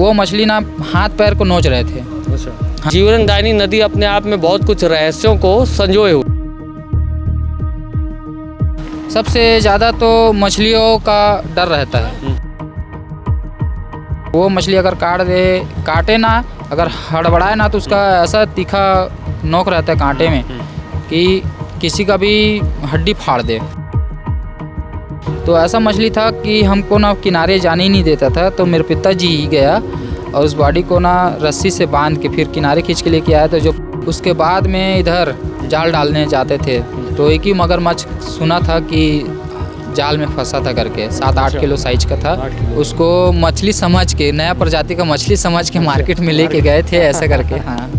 वो मछली ना हाथ पैर को नोच रहे थे। अच्छा। जीवनदायिनी नदी अपने आप में बहुत कुछ रहस्यों को संजोए हुए। सबसे ज़्यादा तो मछलियों का डर रहता है। वो मछली अगर काटे ना, अगर हड़बड़ाए ना, तो उसका ऐसा तीखा नोक रहता है कांटे में कि किसी का भी हड्डी फाड़ दे। तो ऐसा मछली था कि हमको ना किनारे जाने ही नहीं देता था। तो मेरे पिताजी ही गया और उस बॉडी को ना रस्सी से बांध के फिर किनारे खींच के लेके आया। तो जो उसके बाद में इधर जाल डालने जाते थे तो एक ही मगरमच्छ सुना था कि जाल में फंसा था करके, 7-8 किलो साइज का था। उसको मछली समझ के, नया प्रजाति का मछली समझ के मार्केट में लेके गए थे ऐसा करके। हाँ,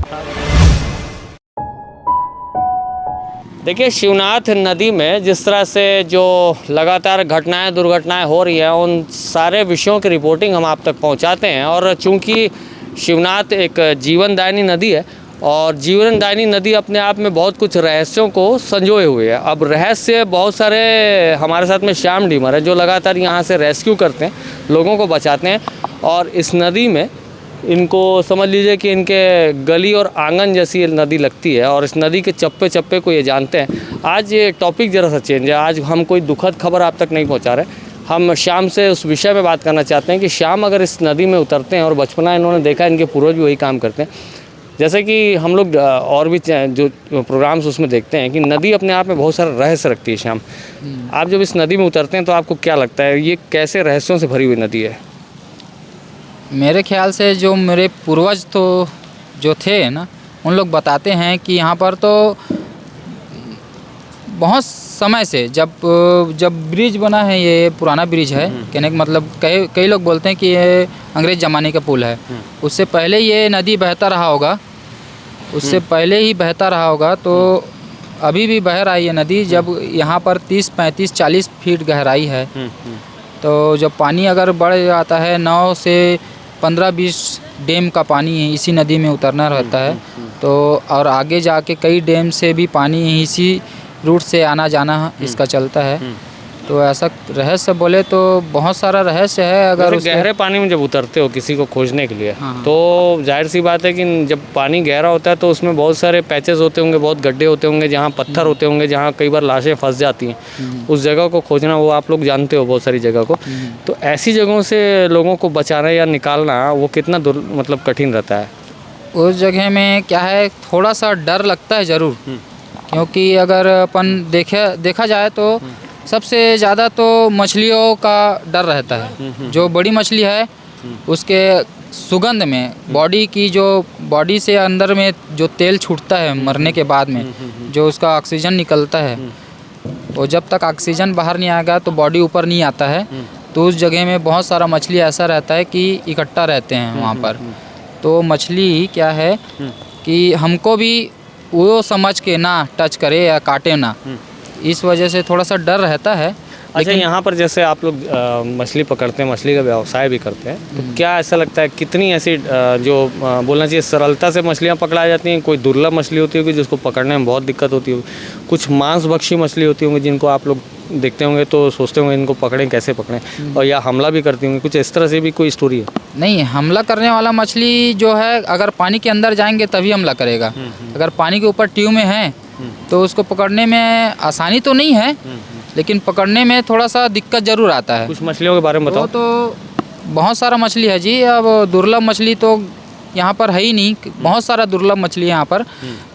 देखिए, शिवनाथ नदी में जिस तरह से जो लगातार घटनाएं दुर्घटनाएं हो रही हैं, उन सारे विषयों की रिपोर्टिंग हम आप तक पहुंचाते हैं। और चूंकि शिवनाथ एक जीवनदायिनी नदी है और जीवनदायिनी नदी अपने आप में बहुत कुछ रहस्यों को संजोए हुए है। अब रहस्य बहुत सारे हमारे साथ में श्याम डीमर है जो लगातार यहाँ से रेस्क्यू करते हैं, लोगों को बचाते हैं। और इस नदी में इनको समझ लीजिए कि इनके गली और आंगन जैसी नदी लगती है और इस नदी के चप्पे चप्पे को ये जानते हैं। आज ये टॉपिक ज़रा सा चेंज है। आज हम कोई दुखद खबर आप तक नहीं पहुंचा रहे। हम श्याम से उस विषय में बात करना चाहते हैं कि श्याम अगर इस नदी में उतरते हैं, और बचपना इन्होंने देखा, इनके पूर्वज भी वही काम करते हैं। जैसे कि हम लोग और भी जो प्रोग्राम्स उसमें देखते हैं कि नदी अपने आप में बहुत सारा रहस्य रखती है। श्याम, आप जब इस नदी में उतरते हैं तो आपको क्या लगता है, ये कैसे रहस्यों से भरी हुई नदी है? मेरे ख्याल से जो मेरे पूर्वज तो जो थे ना, उन लोग बताते हैं कि यहाँ पर तो बहुत समय से जब ब्रिज बना है, ये पुराना ब्रिज है, कहने का मतलब कई लोग बोलते हैं कि ये अंग्रेज़ ज़माने का पुल है। उससे पहले ये नदी बहता रहा होगा, उससे पहले ही बहता रहा होगा। तो अभी भी बह रही है नदी। जब यहाँ पर 30, 35, 40 फीट गहराई है, तो जब पानी अगर बढ़ जाता है, 9 से 15-20 डैम का पानी है इसी नदी में उतरना रहता है। तो और आगे जाके कई डैम से भी पानी इसी रूट से आना जाना इसका चलता है। तो ऐसा रहस्य बोले तो बहुत सारा रहस्य है। अगर गहरे पानी में जब उतरते हो किसी को खोजने के लिए, तो जाहिर सी बात है कि जब पानी गहरा होता है तो उसमें बहुत सारे पैचेस होते होंगे, बहुत गड्ढे होते होंगे, जहाँ पत्थर होते होंगे, जहाँ कई बार लाशें फंस जाती हैं। उस जगह को खोजना, वो आप लोग जानते हो बहुत सारी जगह को। तो ऐसी जगहों से लोगों को बचाना या निकालना वो कितना मतलब कठिन रहता है? उस जगह में क्या है, थोड़ा सा डर लगता है ज़रूर। क्योंकि अगर अपन देखा जाए तो सबसे ज़्यादा तो मछलियों का डर रहता है। जो बड़ी मछली है उसके सुगंध में, बॉडी से अंदर में जो तेल छूटता है मरने के बाद में, जो उसका ऑक्सीजन निकलता है, वो जब तक ऑक्सीजन बाहर नहीं आएगा तो बॉडी ऊपर नहीं आता है। तो उस जगह में बहुत सारा मछली ऐसा रहता है कि इकट्ठा रहते हैं वहाँ पर। तो मछली क्या है कि हमको भी वो समझ के ना टच करे या काटे ना, इस वजह से थोड़ा सा डर रहता है। अच्छा, यहाँ पर जैसे आप लोग मछली पकड़ते हैं, मछली का व्यवसाय भी करते हैं, तो क्या ऐसा लगता है कितनी ऐसी जो बोलना चाहिए सरलता से मछलियाँ पकड़ा जाती हैं? कोई दुर्लभ मछली होती होगी जिसको पकड़ने में बहुत दिक्कत होती होगी, कुछ मांसभक्षी मछली होती होंगी जिनको आप लोग देखते होंगे तो सोचते होंगे इनको पकड़ें, कैसे पकड़ें, और या हमला भी करती होंगी, कुछ इस तरह से भी कोई स्टोरी है? नहीं, हमला करने वाला मछली जो है अगर पानी के अंदर जाएंगे तभी हमला करेगा। अगर पानी के ऊपर ट्यूब में है तो उसको पकड़ने में आसानी तो नहीं है, लेकिन पकड़ने में थोड़ा सा दिक्कत ज़रूर आता है। कुछ मछलियों के बारे में बताओ। तो बहुत सारा मछली है जी। अब दुर्लभ मछली तो यहाँ पर है ही नहीं। बहुत सारा दुर्लभ मछली यहाँ पर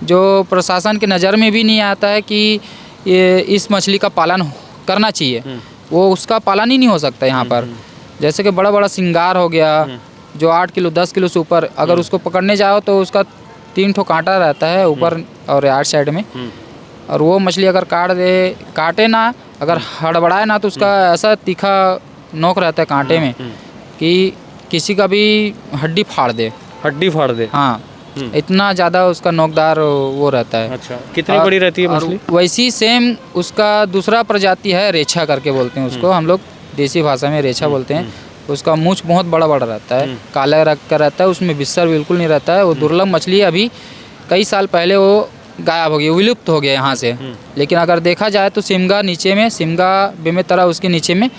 जो प्रशासन के नज़र में भी नहीं आता है कि ये इस मछली का पालन करना चाहिए। वो उसका पालन ही नहीं हो सकता यहाँ पर। जैसे कि बड़ा बड़ा सिंगार हो गया, जो 8 किलो 10 किलो से ऊपर, अगर उसको पकड़ने जाओ तो उसका 3 ठो कांटा रहता है ऊपर और 8 साइड में। और वो मछली अगर काटे ना, अगर हड़बड़ाए ना, तो उसका ऐसा तीखा नोक रहता है कांटे में कि किसी का भी हड्डी फाड़ दे। हाँ, इतना ज़्यादा उसका नोकदार वो रहता है। अच्छा, कितनी बड़ी रहती है मछली? वैसी सेम उसका दूसरा प्रजाति है, रेछा करके बोलते हैं उसको, हम लोग देसी भाषा में रेछा बोलते हैं। उसका मूंछ बहुत बड़ा बड़ा रहता है, काला रंग का रहता है, उसमें बिस्सर बिल्कुल नहीं रहता है। वो दुर्लभ मछली अभी कई साल पहले वो गायब हो गया, विलुप्त हो गया यहाँ से। लेकिन अगर देखा जाए तो सिमगा नीचे में, सिमगा बेमेतरा उसके नीचे में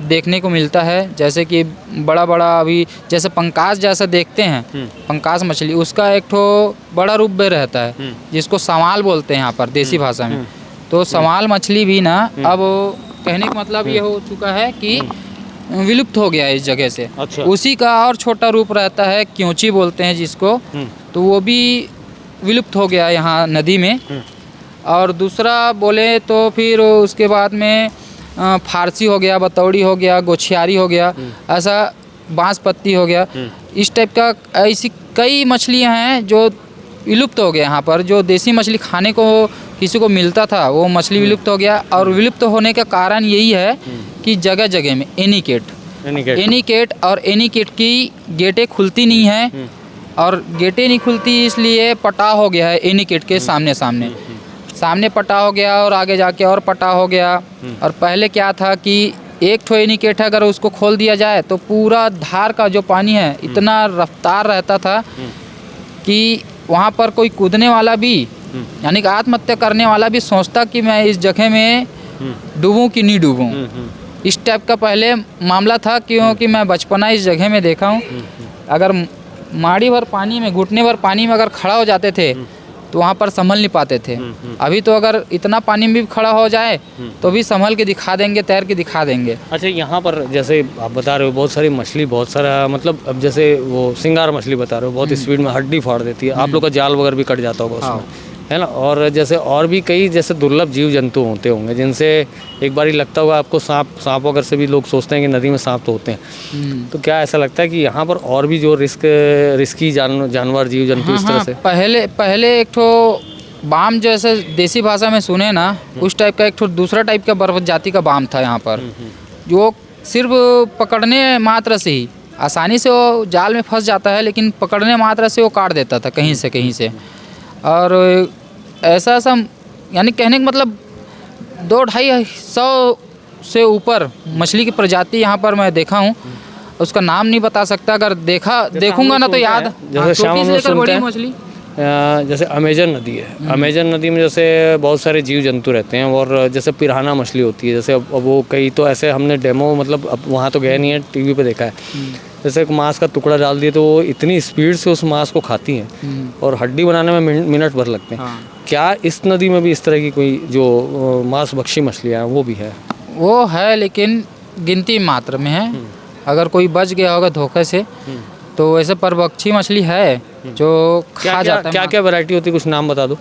देखने को मिलता है। जैसे कि बड़ा बड़ा अभी जैसे पंकास जैसा देखते हैं, पंकास मछली, उसका एक ठो बड़ा रूप में रहता है जिसको सवाल बोलते हैं यहाँ पर देसी भाषा में। तो सवाल मछली भी ना अब कहने का मतलब ये हो चुका है कि विलुप्त हो गया है इस जगह से। अच्छा। उसी का और छोटा रूप रहता है, क्योंची बोलते हैं जिसको, तो वो भी विलुप्त हो गया यहाँ नदी में। और दूसरा बोले तो फिर उसके बाद में फारसी हो गया, बतौड़ी हो गया, गोछियारी हो गया, ऐसा बांस पत्ती हो गया, इस टाइप का ऐसी कई मछलियाँ हैं जो विलुप्त हो गए यहाँ पर। जो देसी मछली खाने को किसी को मिलता था वो मछली विलुप्त हो गया। और विलुप्त होने का कारण यही है कि जगह जगह में एनीकेट और एनीकेट की गेटें खुलती नहीं है, और गेटें नहीं खुलती इसलिए पटा हो गया है एनीकेट के सामने पटा हो गया, और आगे जाके और पटा हो गया। और पहले क्या था कि एक ठो एनीकेट है, अगर उसको खोल दिया जाए तो पूरा धार का जो पानी है इतना रफ्तार रहता था कि वहाँ पर कोई कूदने वाला भी यानी कि आत्महत्या करने वाला भी सोचता कि मैं इस जगह में डूबूं कि नहीं डूबूं। इस टाइप का पहले मामला था, क्योंकि मैं बचपना इस जगह में देखा हूँ। अगर माड़ी भर पानी में, घुटने भर पानी में अगर खड़ा हो जाते थे तो वहाँ पर संभल नहीं पाते थे। अभी तो अगर इतना पानी में भी खड़ा हो जाए तो भी संभल के दिखा देंगे, तैर के दिखा देंगे। अच्छा, यहाँ पर जैसे आप बता रहे हो बहुत सारी मछली, बहुत सारा मतलब अब जैसे वो सिंगार मछली बता रहे हो, बहुत स्पीड में हड्डी फाड़ देती है, आप लोग का जाल वगैरह भी कट जाता होगा उसमें, है ना। और जैसे और भी कई जैसे दुर्लभ जीव जंतु होते होंगे जिनसे एक बार ही लगता होगा आपको, सांप वगैरह से भी लोग सोचते हैं कि नदी में सांप तो होते हैं। तो क्या ऐसा लगता है कि यहाँ पर और भी जो रिस्की जानवर जीव जंतु इस तरह से? पहले एक ठो बाम जैसे देसी भाषा में सुने ना, उस टाइप का एक ठो दूसरा टाइप का बर्फ जाति का बाम था यहाँ पर, जो सिर्फ पकड़ने मात्र से ही आसानी से वो जाल में फंस जाता है, लेकिन पकड़ने मात्र से वो काट देता था कहीं से। और ऐसा यानी कहने का मतलब 200-250 से ऊपर मछली की प्रजाति यहाँ पर मैं देखा हूँ। उसका नाम नहीं बता सकता, अगर देखूंगा ना तो याद। छोटी से लेकर बड़ी मछली, जैसे अमेजन नदी है, अमेजन नदी में जैसे बहुत सारे जीव जंतु रहते हैं, और जैसे पिराना मछली होती है। जैसे अब वो कई तो ऐसे हमने डेमो, मतलब अब वहाँ तो गए नहीं है, टीवी पे देखा है। जैसे एक मांस का टुकड़ा डाल दिए तो वो इतनी स्पीड से उस मांस को खाती हैं, और हड्डी बनाने में मिनट भर लगते हैं। क्या इस नदी में भी इस तरह की कोई जो मांस भक्षी मछलियाँ हैं वो भी है? वो है, लेकिन गिनती मात्र में है। अगर कोई बच गया होगा धोखे से तो वैसे परभक्षी मछली है जो खा जाता है। क्या क्या वैरायटी होती है, कुछ नाम बता दो।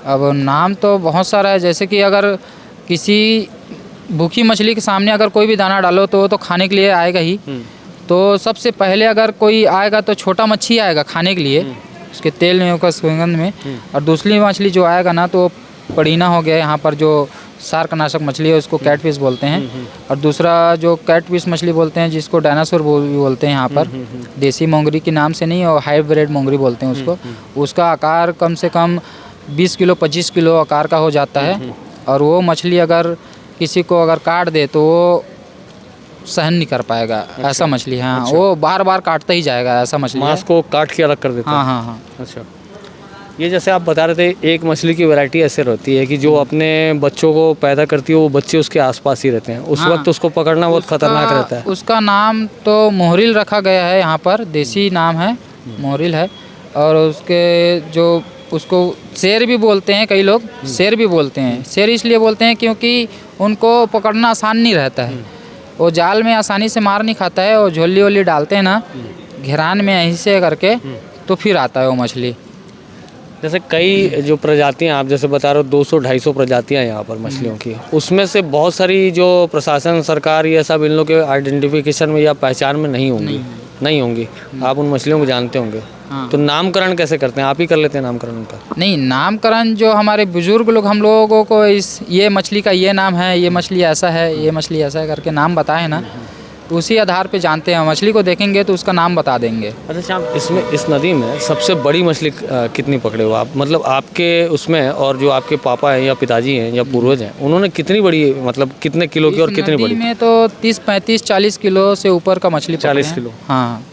अब नाम तो बहुत सारा है, जैसे कि अगर किसी भूखी मछली के सामने अगर कोई भी दाना डालो तो वो तो खाने के लिए आएगा ही। तो सबसे पहले अगर कोई आएगा तो छोटा मच्छी आएगा खाने के लिए, उसके तेल में, उसका सुगंध में। और दूसरी मछली जो आएगा ना तो पड़ीना हो गया, यहाँ पर जो शार्कनाशक मछली है उसको कैटफिश बोलते हैं। और दूसरा जो कैटफिश मछली बोलते हैं जिसको डायनासोर भी बोलते हैं यहाँ पर, देसी मोंगरी के नाम से नहीं, और हाइब्रिड मोंगरी बोलते हैं उसको। उसका आकार कम से कम 20 किलो 25 किलो आकार का हो जाता है। और वो मछली अगर किसी को अगर काट दे तो वो सहन नहीं कर पाएगा। अच्छा। ऐसा मछली है। हाँ। अच्छा। वो बार बार काटता ही जाएगा, ऐसा मछली मांस को काट के अलग कर देता है। हाँ। अच्छा, ये जैसे आप बता रहे थे एक मछली की वैरायटी ऐसे रहती है कि जो अपने बच्चों को पैदा करती है, वो बच्चे उसके आसपास ही रहते हैं, उस वक्त उसको पकड़ना बहुत खतरनाक रहता है। उसका नाम तो मोहरिल रखा गया है यहाँ पर, देसी नाम है, मोहरिल है। और उसके जो उसको शेर भी बोलते हैं, कई लोग शेर भी बोलते हैं। शेर इसलिए बोलते हैं क्योंकि उनको पकड़ना आसान नहीं रहता है, वो जाल में आसानी से मार नहीं खाता है। और झोली वोली डालते हैं ना घेरान में ऐसे करके, तो फिर आता है वो मछली। जैसे कई जो प्रजातियां आप जैसे बता रहे हो, 200-250 प्रजातियां यहाँ पर मछलियों की, उसमें से बहुत सारी जो प्रशासन, सरकार, ये सब इन लोग के आइडेंटिफिकेशन में या पहचान में नहीं होंगी। आप उन मछलियों को जानते होंगे। हाँ। तो नामकरण कैसे करते हैं? आप ही कर लेते हैं नामकरण उनका? नहीं, नामकरण जो हमारे बुजुर्ग लोग हम लोगों को ये मछली का ये नाम है, ये मछली ऐसा है, ये मछली ऐसा है करके नाम बताए ना, तो उसी आधार पे जानते हैं। मछली को देखेंगे तो उसका नाम बता देंगे। अच्छा श्याम, इसमें इस नदी में सबसे बड़ी मछली कितनी पकड़े हो आप? मतलब आपके उसमें, और जो आपके पापा हैं या पिताजी हैं या पूर्वज हैं, उन्होंने कितनी बड़ी, मतलब कितने किलो की और कितनी बड़ी? में तो 30, 35, 40 किलो से ऊपर का मछली 40 किलो। हाँ।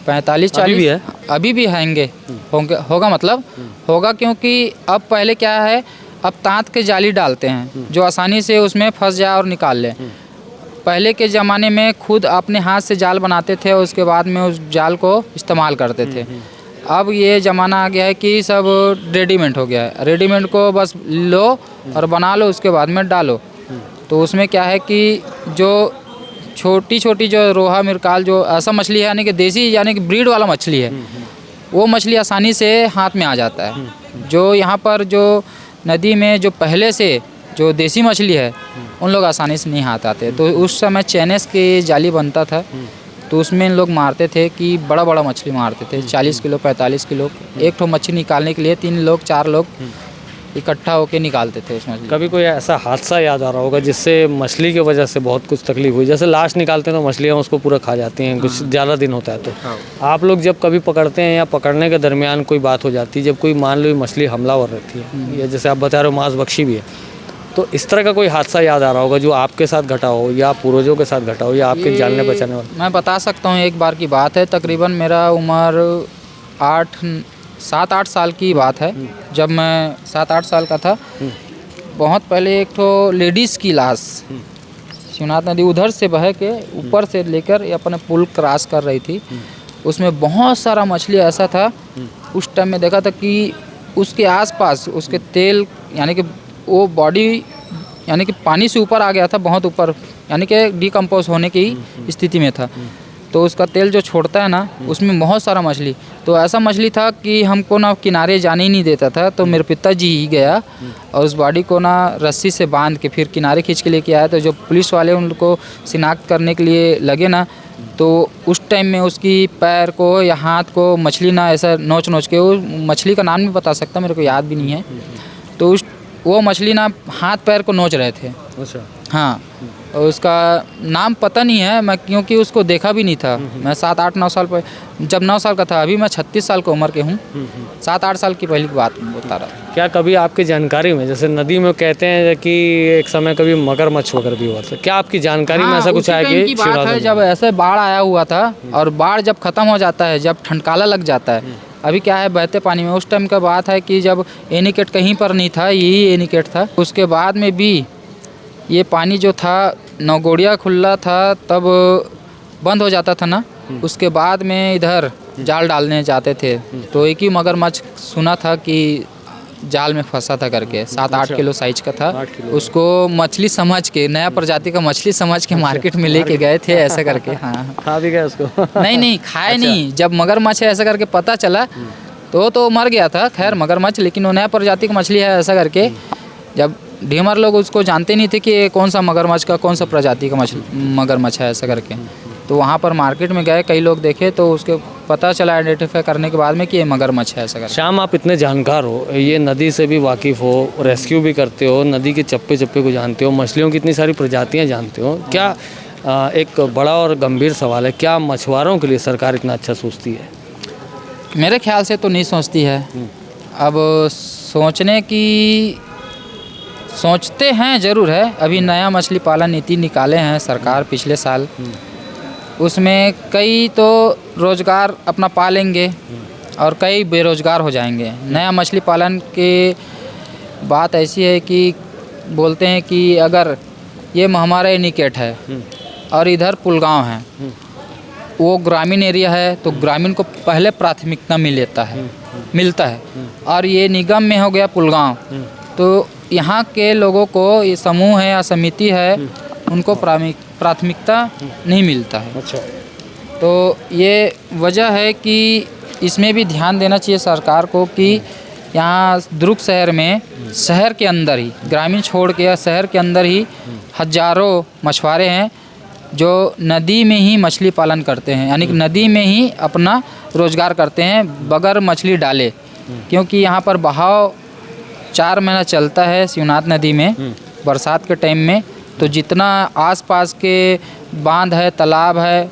45-40 अभी भी है? अभी भी हैंगे होगा मतलब होगा, क्योंकि अब पहले क्या है, अब तांत के जाली डालते हैं जो आसानी से उसमें फंस जाए और निकाल ले। पहले के ज़माने में खुद अपने हाथ से जाल बनाते थे और उसके बाद में उस जाल को इस्तेमाल करते थे। अब ये ज़माना आ गया है कि सब रेडीमेड हो गया है, रेडीमेड को बस लो और बना लो, उसके बाद में डालो। तो उसमें क्या है कि जो छोटी छोटी जो रोहा मिरकाल जो ऐसा मछली है, यानी कि देसी यानी कि ब्रीड वाला मछली है, वो मछली आसानी से हाथ में आ जाता है। जो यहाँ पर जो नदी में जो पहले से जो देसी मछली है, उन लोग आसानी से नहीं हाथ आते। तो उस समय चैनेस के जाली बनता था, तो उसमें इन लोग मारते थे कि बड़ा बड़ा मछली मारते थे, 40 किलो 45 किलो। एक ठो मछली निकालने के लिए 3 लोग 4 लोग इकट्ठा होकर निकालते थे उस मछली। कभी कोई ऐसा हादसा याद आ रहा होगा जिससे मछली की वजह से बहुत कुछ तकलीफ हुई? जैसे लाश निकालते हैं तो मछलियाँ उसको पूरा खा जाती हैं, कुछ ज़्यादा दिन होता है तो आप लोग जब कभी पकड़ते हैं या पकड़ने के दरमियान कोई बात हो जाती है, जब कोई मान लो मछली हमलावर रहती है या जैसे आप बता रहे हो मांस बख्शी भी है, तो इस तरह का कोई हादसा याद आ रहा होगा जो आपके साथ घटा हो या पूर्वजों के साथ घटा हो या आपके जानने पहचाने वाले? मैं बता सकता हूँ, एक बार की बात है, तकरीबन मेरा उम्र 7-8 साल की बात है। जब मैं 7-8 साल का था, बहुत पहले एक तो लेडीज़ की लाश शिवनाथ नदी उधर से बह के ऊपर से लेकर अपने पुल क्रॉस कर रही थी। उसमें बहुत सारा मछली ऐसा था, उस टाइम में देखा था कि उसके आसपास उसके तेल यानी कि वो बॉडी यानी कि पानी से ऊपर आ गया था, बहुत ऊपर, यानी कि डिकम्पोज होने की स्थिति में था। तो उसका तेल जो छोड़ता है ना, उसमें बहुत सारा मछली, तो ऐसा मछली था कि हमको ना किनारे जाने ही नहीं देता था। तो मेरे पिताजी ही गया और उस बॉडी को ना रस्सी से बांध के फिर किनारे खींच के लेके आया। तो जो पुलिस वाले उनको शिनाख्त करने के लिए लगे ना, तो उस टाइम में उसकी पैर को या हाथ को मछली ना ऐसा नोच नोच के, वो मछली का नाम नहीं बता सकता, मेरे को याद भी नहीं है, तो वो मछली ना हाथ पैर को नोच रहे थे। अच्छा। हाँ, और उसका नाम पता नहीं है मैं, क्योंकि उसको देखा भी नहीं था। मैं 7-8-9 साल पर, जब 9 साल का था, अभी मैं 36 साल की उम्र के हूँ, 7-8 साल की पहली की बात बता रहा। क्या कभी आपकी जानकारी में, जैसे नदी में कहते हैं कि एक समय कभी मगरमच्छ वगैरह भी हुआ था, क्या आपकी जानकारी में ऐसा कुछ आया? की बात है जब ऐसे बाढ़ आया हुआ था, और बाढ़ जब ख़त्म हो जाता है, जब ठंडकाला लग जाता है, अभी क्या है बहते पानी में, उस टाइम का बात है कि जब एनीकट कहीं पर नहीं था, यही एनीकट था। उसके बाद में भी ये पानी जो था, नौगोड़िया खुला था तब बंद हो जाता था ना, उसके बाद में इधर जाल डालने जाते थे, तो एक ही मगरमच्छ सुना था कि जाल में फंसा था करके, 7-8 किलो साइज का था। उसको मछली समझ के, नया प्रजाति का मछली समझ के मार्केट में लेके गए थे ऐसा करके। हाँ, खा भी गए उसको? नहीं खाए नहीं, जब मगरमच्छ है ऐसा करके पता चला तो मर गया था, खैर मगरमच्छ, लेकिन वो नया प्रजाति की मछली है ऐसा करके। जब ढीमर लोग उसको जानते नहीं थे कि ये कौन सा मगरमच्छ का कौन सा प्रजाति का मगरमच्छ है ऐसा करके, तो वहाँ पर मार्केट में गए, कई लोग देखे, तो उसके पता चला आइडेंटिफाई करने के बाद में कि ये मगरमच्छ है ऐसा करके। श्याम, आप इतने जानकार हो, ये नदी से भी वाकिफ़ हो, रेस्क्यू भी करते हो, नदी के चप्पे चप्पे को जानते हो, मछलियों की इतनी सारी प्रजातियाँ जानते हो, क्या एक बड़ा और गंभीर सवाल है, क्या मछुआरों के लिए सरकार इतना अच्छा सोचती है? मेरे ख्याल से तो नहीं सोचती है। अब सोचते हैं ज़रूर है। अभी नया मछली पालन नीति निकाले हैं सरकार पिछले साल, उसमें कई तो रोज़गार अपना पालेंगे और कई बेरोज़गार हो जाएंगे। नया मछली पालन के बात ऐसी है कि बोलते हैं कि अगर ये हमारा एनीकट है और इधर पुलगांव है, वो ग्रामीण एरिया है, तो ग्रामीण को पहले प्राथमिकता मिलता है, और ये निगम में हो गया पुलगांव, तो यहाँ के लोगों को, ये समूह है या समिति है, उनको प्राथमिकता नहीं मिलता है। अच्छा। तो ये वजह है कि इसमें भी ध्यान देना चाहिए सरकार को कि यहाँ दुर्ग शहर में, शहर के अंदर ही, ग्रामीण छोड़ के शहर के अंदर ही हजारों मछुआरे हैं जो नदी में ही मछली पालन करते हैं, यानी कि नदी में ही अपना रोज़गार करते हैं बगैर मछली डाले, क्योंकि यहाँ पर बहाव 4 महीना चलता है शिवनाथ नदी में बरसात के टाइम में। तो जितना आसपास के बांध है, तालाब है,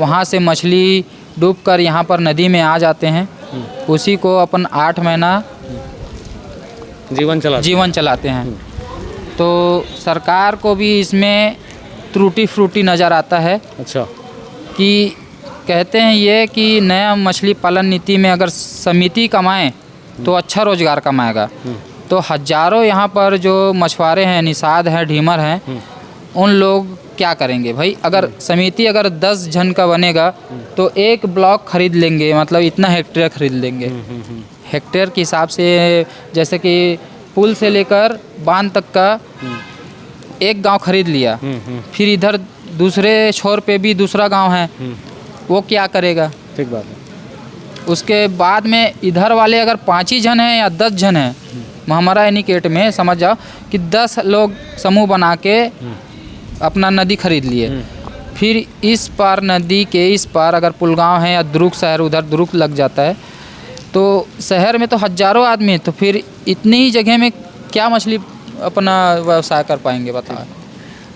वहाँ से मछली डूबकर यहाँ पर नदी में आ जाते हैं, उसी को अपन 8 महीना जीवन चलाते हैं। तो सरकार को भी इसमें त्रुटि फ्रूटी नज़र आता है। अच्छा। कि कहते हैं ये कि नया मछली पालन नीति में अगर समिति कमाए तो अच्छा रोजगार कमाएगा। तो हजारों यहाँ पर जो मछुआरे हैं, निषाद हैं, ढीमर हैं, उन लोग क्या करेंगे भाई? अगर समिति अगर 10 जन का बनेगा तो एक ब्लॉक खरीद लेंगे, मतलब इतना हेक्टेयर खरीद लेंगे। हेक्टेयर के हिसाब से जैसे कि पुल से लेकर बांध तक का एक गांव खरीद लिया, फिर इधर दूसरे छोर पे भी दूसरा गांव है, वो क्या करेगा? ठीक बात है। उसके बाद में इधर वाले अगर 5 ही जन हैं या 10 जन हैं, हमारा एनिकेट में समझ जाओ कि 10 लोग समूह बना के अपना नदी खरीद लिए, फिर इस पार नदी के इस पार अगर पुलगांव है या दुर्ग शहर, उधर दुर्ग लग जाता है, तो शहर में तो हजारों आदमी, तो फिर इतनी ही जगह में क्या मछली अपना व्यवसाय कर पाएंगे बताओ?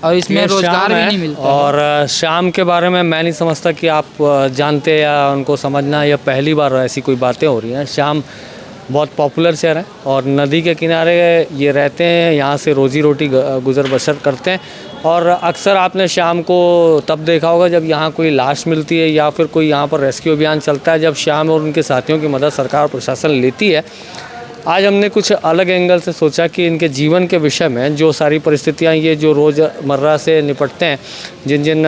और इसमें ये रोजगार श्याम भी है। नहीं मिलता। और श्याम के बारे में मैं नहीं समझता कि आप जानते या उनको समझना, या पहली बार ऐसी कोई बातें हो रही हैं। श्याम बहुत पॉपुलर शहर है और नदी के किनारे ये रहते हैं, यहाँ से रोजी रोटी गुजर बसर करते हैं। और अक्सर आपने श्याम को तब देखा होगा जब यहाँ कोई लाश मिलती है या फिर कोई यहाँ पर रेस्क्यू अभियान चलता है, जब श्याम और उनके साथियों की मदद सरकार और प्रशासन लेती है। आज हमने कुछ अलग एंगल से सोचा कि इनके जीवन के विषय में जो सारी परिस्थितियाँ ये जो रोज़मर्रा से निपटते हैं, जिन जिन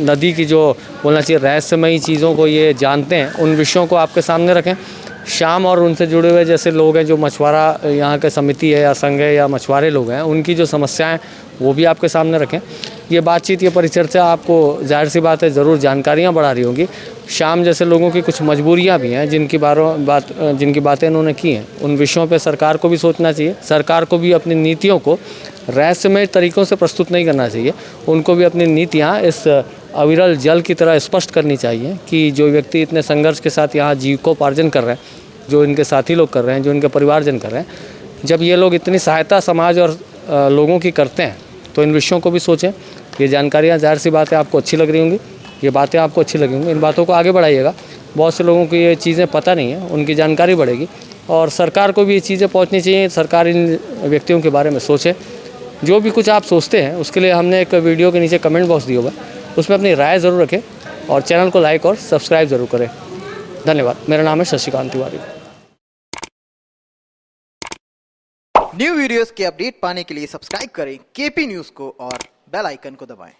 नदी की जो बोलना चाहिए रहस्यमयी चीज़ों को ये जानते हैं, उन विषयों को आपके सामने रखें। श्याम और उनसे जुड़े हुए जैसे लोग हैं जो मछुआरा यहाँ के समिति है या संघ है या मछुआरे लोग हैं, उनकी जो समस्याएं वो भी आपके सामने रखें। ये बातचीत, ये परिचर्चा आपको जाहिर सी बात है ज़रूर जानकारियाँ बढ़ा रही होंगी। श्याम जैसे लोगों की कुछ मजबूरियाँ भी हैं जिनकी बातें इन्होंने की हैं, उन विषयों पे सरकार को भी सोचना चाहिए। सरकार को भी अपनी नीतियों को रहस्यमय तरीक़ों से प्रस्तुत नहीं करना चाहिए, उनको भी अपनी नीतियाँ इस अविरल जल की तरह स्पष्ट करनी चाहिए कि जो व्यक्ति इतने संघर्ष के साथ यहाँ जीविकोपार्जन कर रहे हैं, जो इनके साथी लोग कर रहे हैं, जो इनके परिवारजन कर रहे हैं, जब ये लोग इतनी सहायता समाज और लोगों की करते हैं तो इन विषयों को भी सोचें। ये जानकारियाँ जाहिर सी बातें आपको अच्छी लग रही होंगी, ये बातें आपको अच्छी लगी होंगी, इन बातों को आगे बढ़ाइएगा। बहुत से लोगों को ये चीज़ें पता नहीं है, उनकी जानकारी बढ़ेगी और सरकार को भी ये चीज़ें पहुँचनी चाहिए। सरकार इन व्यक्तियों के बारे में सोचे। जो भी कुछ आप सोचते हैं उसके लिए हमने एक वीडियो के नीचे कमेंट बॉक्स दिया हुआ है, उसमें अपनी राय ज़रूर रखें और चैनल को लाइक और सब्सक्राइब ज़रूर करें। धन्यवाद। मेरा नाम है शशिकांत तिवारी। न्यू वीडियोस के अपडेट पाने के लिए सब्सक्राइब करें केपी न्यूज़ को और बेल आइकन को दबाएं।